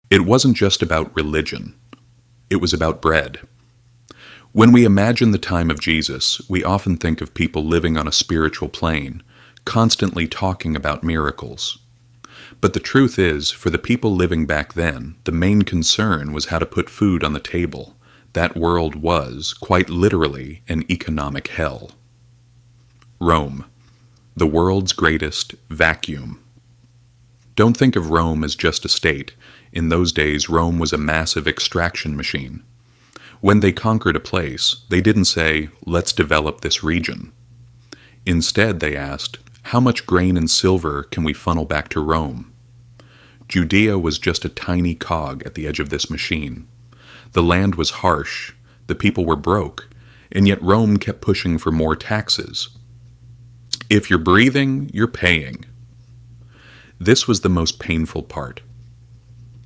It wasn't just about religion. It was about bread. When we imagine the time of Jesus, we often think of people living on a spiritual plane, constantly talking about miracles. But the truth is, for the people living back then, the main concern was how to put food on the table. That world was, quite literally, an economic hell. Rome, the world's greatest vacuum. Don't think of Rome as just a state. In those days, Rome was a massive extraction machine. When they conquered a place, they didn't say, "Let's develop this region." Instead, they asked, "How much grain and silver can we funnel back to Rome?" Judea was just a tiny cog at the edge of this machine. The land was harsh, the people were broke, and yet Rome kept pushing for more taxes. If you're breathing, you're paying. This was the most painful part.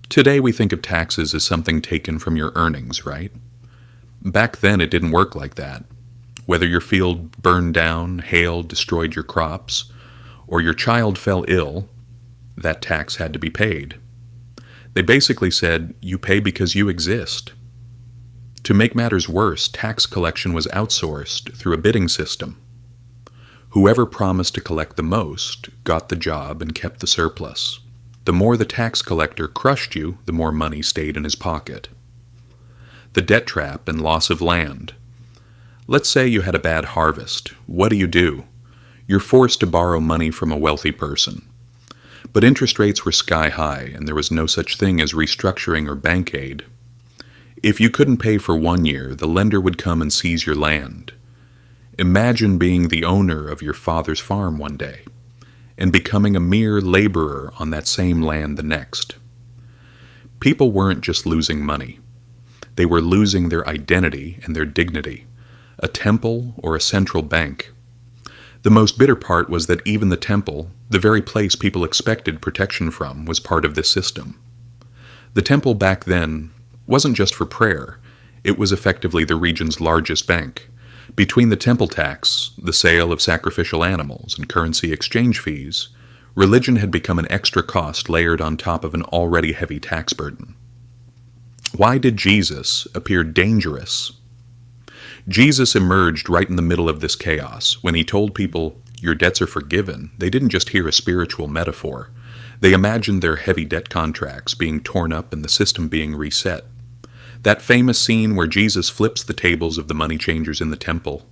Today we think of taxes as something taken from your earnings, right? Back then it didn't work like that. Whether your field burned down, hail destroyed your crops, or your child fell ill, that tax had to be paid. They basically said, you pay because you exist. To make matters worse, tax collection was outsourced through a bidding system. Whoever promised to collect the most got the job and kept the surplus. The more the tax collector crushed you, the more money stayed in his pocket. The debt trap and loss of land. Let's say you had a bad harvest. What do? You're forced to borrow money from a wealthy person. But interest rates were sky high, and there was no such thing as restructuring or bank aid. If you couldn't pay for 1 year, the lender would come and seize your land. Imagine being the owner of your father's farm one day, and becoming a mere laborer on that same land the next. People weren't just losing money. They were losing their identity and their dignity, a temple or a central bank. The most bitter part was that even the temple, the very place people expected protection from, was part of this system. The temple back then wasn't just for prayer. It was effectively the region's largest bank. Between the temple tax, the sale of sacrificial animals, and currency exchange fees, religion had become an extra cost layered on top of an already heavy tax burden. Why did Jesus appear dangerous? Jesus emerged right in the middle of this chaos. When he told people, "Your debts are forgiven," they didn't just hear a spiritual metaphor. They imagined their heavy debt contracts being torn up and the system being reset. That famous scene where Jesus flips the tables of the money changers in the temple,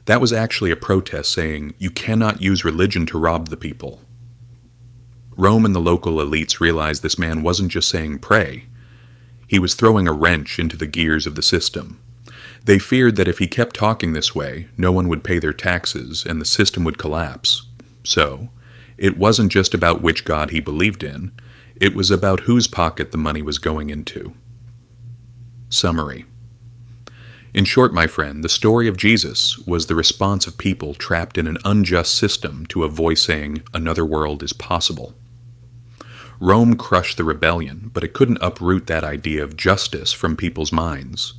that was actually a protest saying, you cannot use religion to rob the people. Rome and the local elites realized this man wasn't just saying pray. He was throwing a wrench into the gears of the system. They feared that if he kept talking this way, no one would pay their taxes and the system would collapse. So, it wasn't just about which God he believed in, it was about whose pocket the money was going into. Summary. In short, my friend, the story of Jesus was the response of people trapped in an unjust system to a voice saying, another world is possible. Rome crushed the rebellion, but it couldn't uproot that idea of justice from people's minds.